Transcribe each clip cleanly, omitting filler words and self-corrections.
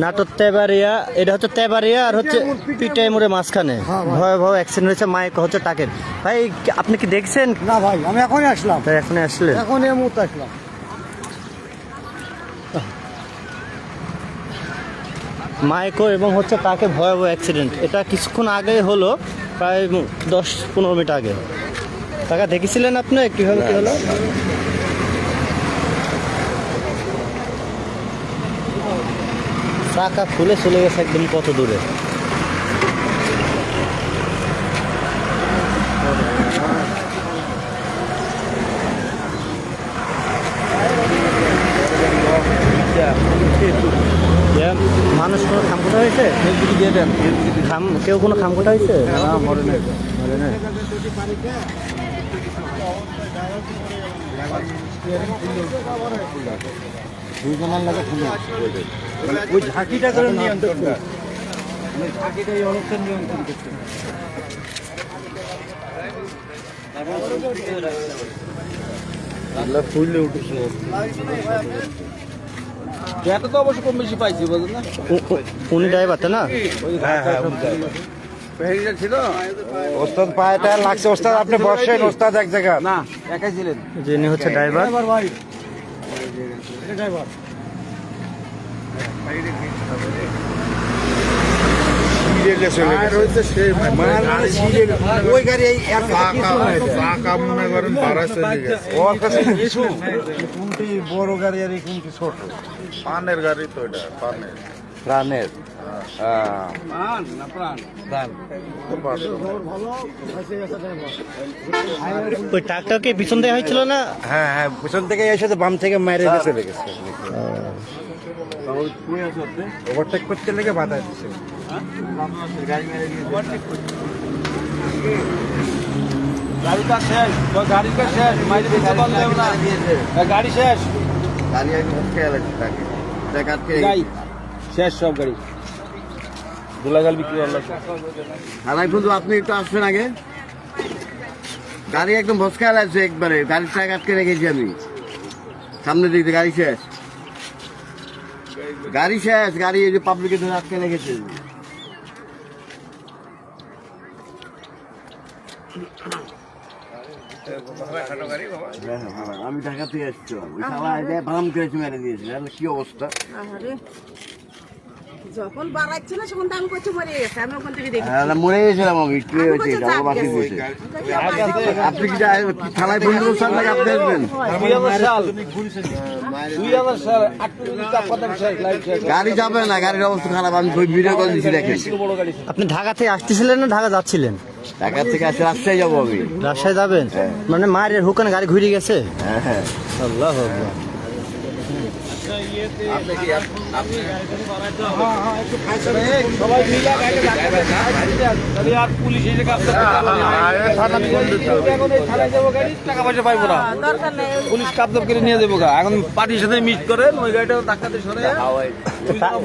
নাটোর তেবাড়িয়া, এটা হচ্ছে তেবাড়িয়া আর হচ্ছে পিটাই মোড়ে মাঝখানে ভয়াবহ অ্যাক্সিডেন্ট হয়েছে। মাইক হচ্ছে টাকের। ভাই আপনি কি দেখছেন? না ভাই, আমি এখনই আসলাম। তাই এখনই আসলেন? এখন এই মুহূর্তে আসলাম। মাইকো এবং হচ্ছে তাকে ভয়াবহ অ্যাক্সিডেন্ট। এটা কিছুক্ষণ আগে হলো, প্রায় 10-15 মিনিট আগে। টাকা দেখেছিলেন আপনি কীভাবে কী হলো? চাকা খুলে চলে গেছে একদম কত দূরে। মানুষ কোনো খামখোটা হয়েছে? কেউ কোনো খামখোটা হয়েছে? মরে নাই। দুইজনের লাগে ফোন ওই ঝাঁকিটা করে নিয়ন্ত্রণ করে, ঝাঁকিটা এই অনুষ্ঠান নিয়ন্ত্রণ করতে। ফুললে উঠেছে। এটা তো অবশ্য কম বেশি পাইছি, বুঝলেন না? উনি ড্রাইভারটা না? ছিল ওস্তাদ পায়েটা লাগছে। ওস্তাদ আপনি বসেন, ওস্তাদ এক জায়গা না, একাই ছিলেন। যিনি হচ্ছে ড্রাইভার। ভাই ড্রাইভার ওই গাড়ি কোনটি বড় গাড়ি আর কোনটি ছোট? পানের গাড়ি তো এটা, পানের প্রাণের ওই ট্রাকটাকে পিছন দেওয়া হয়েছিল না? হ্যাঁ হ্যাঁ, পিছন থেকে এসে বাম থেকে মেরে চলে গেছে। ওভারটেক করতে লেগে বাধা দিচ্ছে। গাড়িটা শেষ, গাড়িটা শেষ, গাড়ি শেষ, শেষ সব গাড়ি গোলাগাল বিক্রি হল। কিন্তু আপনি একটু আসবেন আগে। গাড়ি একদম ভস্কায় লাগছে একবারে, গাড়ির ট্রাক আটকে রেখেছি আমি সামনে দিকে। গাড়ি শেষ, গাড়ি শেষ, গাড়ি এই যে পাবলিকের ধরে আটকে রেখেছে। আমি ঢাকা থেকে আসছি, বারাম করেছি, মেরে দিয়েছি। কি অবস্থা! যখন বাড়াচ্ছিল তখন আমি করছি মরে গেছে, আমি ওখান থেকে দেখি মরে গেছিলাম আমি। কি হয়েছে? বাকি দিয়েছে। আপনি কি থানায় ফোন করছেন নাকি আপনি আসবেন? গাড়ি যাবে না, গাড়ির অবস্থা খারাপ। আমি ভিডিও কল দিচ্ছি, দেখেন। আপনি ঢাকা থেকে আসতেছিলেন না ঢাকা যাচ্ছিলেন? ঢাকা থেকে আসে রাজশাহী যাবো আমি। রাজশাহী যাবেন? মানে মায়ের হুকানে গাড়ি ঘুরে গেছে? হ্যাঁ হ্যাঁ। আল্লাহ পুলিশ কাপদপ করে নিয়ে যাবো। এখন পার্টির সাথে মিট করেন, ওই গাড়িটা ডাক্তারদের সরে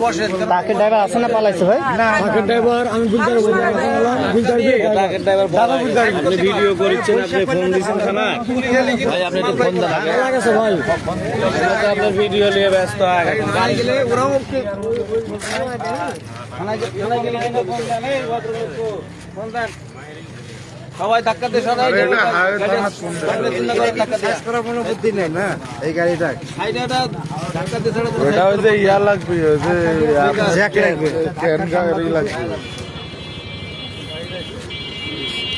বসে। তাকে ড্রাইভার আছে না পালাইছে ভাই? ড্রাইভার আমি ভিডিও করছেন, আপনি ফোন দিচ্ছেন থানায়। ভাই আপনি তো ফোন দেন ভাই, আপনার ভিডিও নিয়ে ব্যস্ত গাড়ি গেলে ওরাও সবাই ধাক্কাতে সরাই বুদ্ধি নেই না এই গাড়িটা। ওটা হচ্ছে ইয়া লাগবে,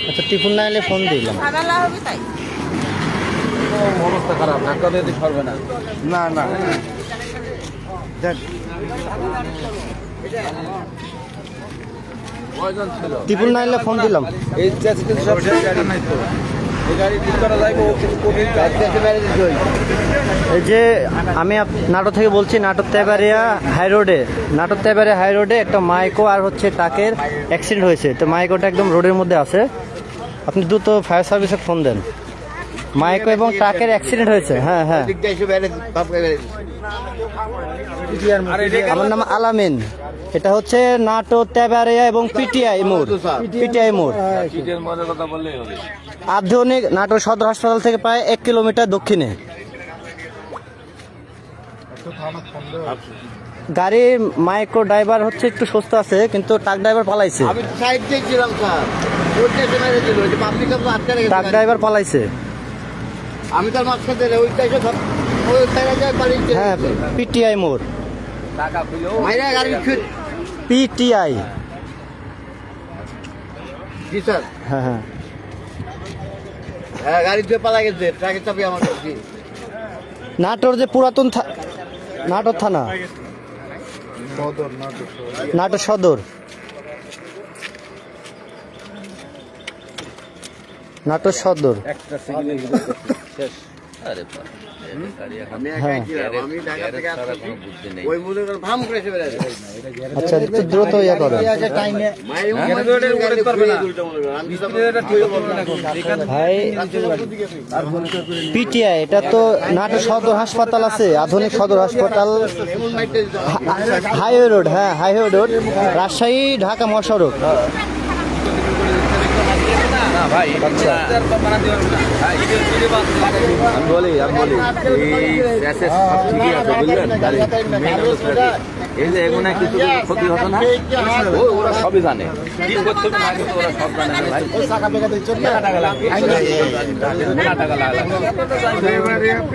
আচ্ছা, টিফুন না এলে ফোন দিলাম। অবস্থা খারাপ, ধাক্কা দিয়ে সরবে না। না না টিফুন না এলে ফোন দিলাম। এই সব গাড়ি নাই তো, এই গাড়ি ঠিক করা যাইব। এই যে আমি নাটোর থেকে বলছি, নাটোর তেবাড়িয়া হাই রোডে একটা মাইকো আর হচ্ছে ট্রাকের অ্যাক্সিডেন্ট হয়েছে। তো মাইকোটা একদম রোডের মধ্যে আছে। আপনি দ্রুত ফায়ার সার্ভিসে ফোন দেন। মাইকো এবং ট্রাকের অ্যাক্সিডেন্ট হয়েছে। হ্যাঁ হ্যাঁ, আমার নাম আলামিন। এটা হচ্ছে নাটোর তেবাড়িয়া এবং পিটিআই মোড়। আধুনিক নাটোর সদর হাসপাতাল থেকে প্রায় 1 কিলোমিটার দক্ষিণে। গাড়ি মাইক্রো ড্রাইভার হচ্ছে একটু সুস্থ আছে, কিন্তু ট্রাক ড্রাইভার পালাইছে। আমি সাইড দিয়ে ছিলাম স্যার, ওই স্টেশনে মেরে দিল, ওই যে পাবলিক আটকে রেখেছে। ট্রাক ড্রাইভার পালাইছে। আমি তার মাঝখানে ওই সাইডে ওই সাইডে যায় পালিয়ে। হ্যাঁ, পিটিআই মোড়, মাইরা গাড়ি পিটিআই। জি স্যার। হ্যাঁ হ্যাঁ, হ্যাঁ গাড়ি দিয়ে পালা গেছে, ট্রাকের চাপি আমার কাছে। নাটোর যে পুরাতন নাটোর থানা, নাটোর সদর, নাটোর সদর। আমি হ্যাঁ। একাই ছিলাম, আমি ঢাকা থেকে আসছি, ওই মনে করেন ভাম করে এসে বেড়াচ্ছে। আচ্ছা, একটু দ্রুত ইয়া করেন মায়ের উম্মার গাড়ি ঘুরিয়ে উল্টো মনে করেন। আমি তো ভাই। পিটিআই এটা তো নাটোর সদর হাসপাতাল আছে, আধুনিক সদর হাসপাতাল, এমন মাইরটা দিত। Highway road. হ্যাঁ, হাইওয়ে রোড, রাজশাহী ঢাকা মহাসড়ক। আমি বলি এই শেষে সব ঠিকই আছে বুঝলেন, গাড়ি এই যে এগুলো কিছু ক্ষতি হতো না, ওরা সবই জানে কি করতে হবে না করতে, ওরা সব জানে ভাই। টাকা লাগবে, টাকা লাগবে,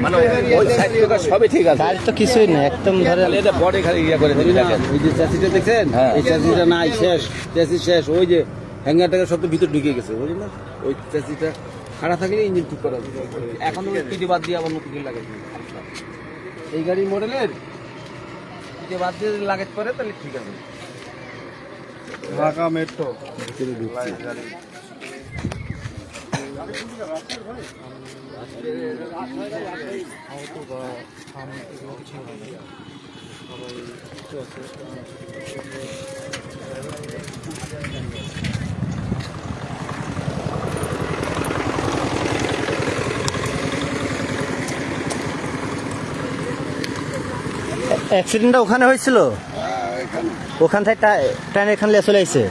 মানে ওই সাইড থেকে সবই ঠিক আছে, গাড়ি তো কিছুই না, একদম ধরেন এটা বডি খালি ইয়া করে দিবি দেখেন। ওই যে চাষিটা দেখছেন, এই চাষিটা নাই, শেষ চাষি শেষ। ওই যে হ্যাঙ্গারটাকে সব তো ভিতর ঢুকে গেছে, বুঝলেন না? ওই চাষিটা খারাপ থাকলে ইঞ্জিন ঠিক করা যাবে। এখন পিটি বাদ দিয়ে আবার নতুন লাগে এই গাড়ির মডেলের পিটি বাদ দিয়ে লাগাতে পারে তাহলে ঠিক আছে। ঢাকা মেট্রো অ্যাক্সিডেন্টটা ওখানে হয়েছিল, ওখান থেকে ট্রেন এখানে চলে আসছে।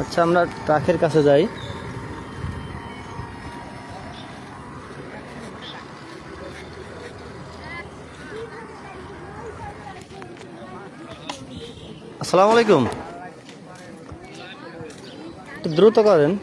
আচ্ছা, আমরা ট্রাকের কাছে যাই। আসসালামু আলাইকুম, একটু দ্রুত করেন।